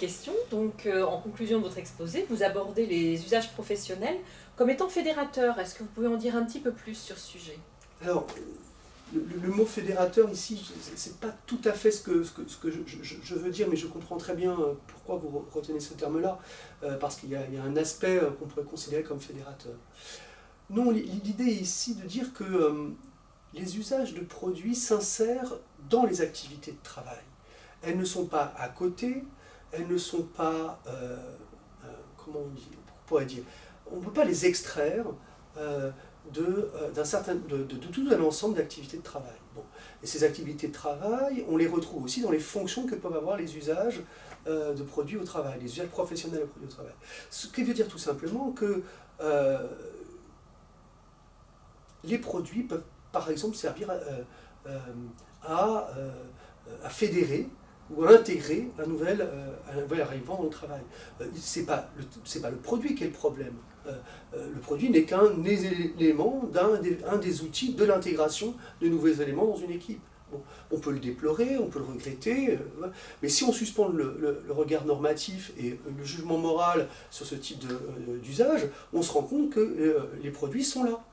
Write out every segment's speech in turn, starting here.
question. Donc, en conclusion de votre exposé, vous abordez les usages professionnels comme étant fédérateurs. Est-ce que vous pouvez en dire un petit peu plus sur ce sujet? Alors, le mot fédérateur ici, c'est pas tout à fait ce que je veux dire, mais je comprends très bien pourquoi vous retenez ce terme-là, parce qu'il y a un aspect qu'on pourrait considérer comme fédérateur. Non, l'idée est ici de dire que les usages de produits s'insèrent dans les activités de travail. Elles ne sont pas à côté, elles ne sont pas, comment on pourrait dire, on ne peut pas les extraire de tout un ensemble d'activités de travail. Bon. Et ces activités de travail, on les retrouve aussi dans les fonctions que peuvent avoir les usages de produits au travail, les usages professionnels de produits au travail. Ce qui veut dire tout simplement que les produits peuvent par exemple servir à fédérer ou à intégrer un nouvel arrivant au travail. C'est pas le produit qui est le problème. Le produit n'est qu'un élément, un des outils de l'intégration de nouveaux éléments dans une équipe. Bon, on peut le déplorer, on peut le regretter, mais si on suspend le regard normatif et le jugement moral sur ce type d'usage, on se rend compte que les produits sont là.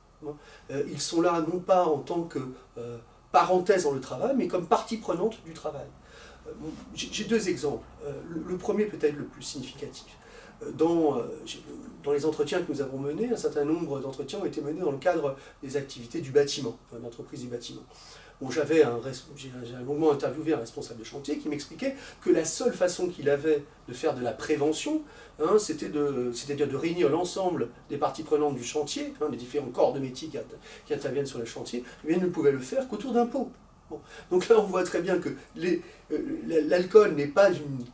Ils sont là non pas en tant que parenthèse dans le travail, mais comme partie prenante du travail. J'ai deux exemples. Le premier peut-être le plus significatif. Dans les entretiens que nous avons menés, un certain nombre d'entretiens ont été menés dans le cadre des activités du bâtiment, d'entreprise du bâtiment. Bon, j'ai longuement interviewé un responsable de chantier qui m'expliquait que la seule façon qu'il avait de faire de la prévention, c'est-à-dire de réunir l'ensemble des parties prenantes du chantier, les différents corps de métier qui interviennent sur le chantier, il ne pouvait le faire qu'autour d'un pot. Bon. Donc là, on voit très bien que l'alcool n'est pas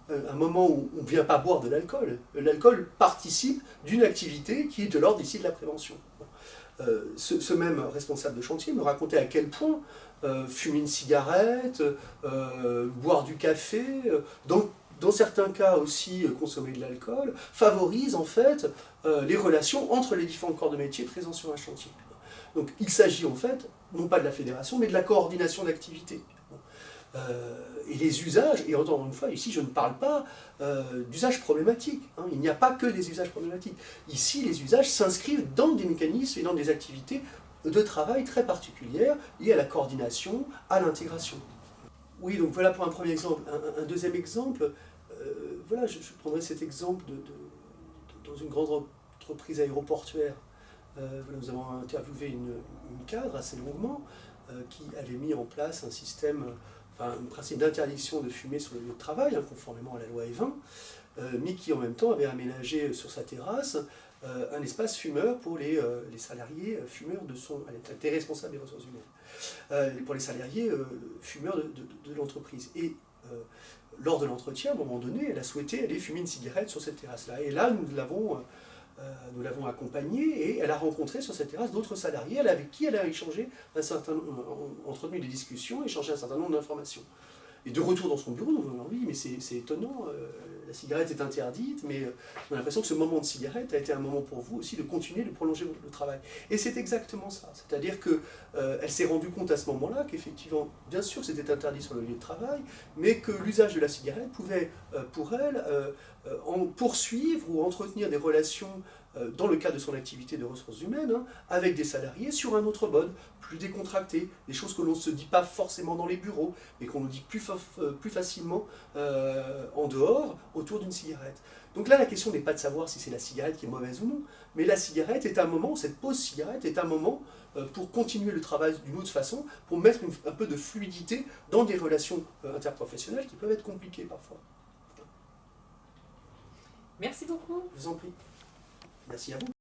un moment où on ne vient pas boire de l'alcool. L'alcool participe d'une activité qui est de l'ordre ici de la prévention. Ce même responsable de chantier me racontait à quel point fumer une cigarette, boire du café, dans certains cas aussi consommer de l'alcool, favorise en fait les relations entre les différents corps de métier présents sur un chantier. Donc il s'agit en fait, non pas de la fédération, mais de la coordination d'activités. Et les usages, et encore une fois, ici je ne parle pas d'usages problématiques, il n'y a pas que des usages problématiques. Ici, les usages s'inscrivent dans des mécanismes et dans des activités de travail très particulières liées à la coordination, à l'intégration. Oui, donc voilà pour un premier exemple. Un deuxième exemple, voilà, je prendrai cet exemple dans une grande entreprise aéroportuaire. Nous avons interviewé une cadre assez longuement qui avait mis en place un système, un principe d'interdiction de fumer sur le lieu de travail, conformément à la loi E20, mais qui en même temps avait aménagé sur sa terrasse un espace fumeur pour les salariés fumeurs elle était responsable des ressources humaines, pour les salariés fumeurs de l'entreprise. Et lors de l'entretien, à un moment donné, elle a souhaité aller fumer une cigarette sur cette terrasse-là. Et là, nous l'avons accompagnée et elle a rencontré sur cette terrasse d'autres salariés avec qui elle a échangé entretenu des discussions, échangé un certain nombre d'informations. Et de retour dans son bureau, nous avons dit, mais c'est étonnant, la cigarette est interdite, mais on a l'impression que ce moment de cigarette a été un moment pour vous aussi de continuer, de prolonger le travail. Et c'est exactement ça, c'est-à-dire qu'elle s'est rendue compte à ce moment-là qu'effectivement, bien sûr c'était interdit sur le lieu de travail, mais que l'usage de la cigarette pouvait, pour elle, poursuivre ou entretenir des relations dans le cadre de son activité de ressources humaines, avec des salariés sur un autre mode, plus décontracté, des choses que l'on ne se dit pas forcément dans les bureaux, mais qu'on nous dit plus facilement en dehors, autour d'une cigarette. Donc là, la question n'est pas de savoir si c'est la cigarette qui est mauvaise ou non, mais la cigarette est un moment, cette pause cigarette est un moment pour continuer le travail d'une autre façon, pour mettre un peu de fluidité dans des relations interprofessionnelles qui peuvent être compliquées parfois. Merci beaucoup. Je vous en prie. Merci à vous.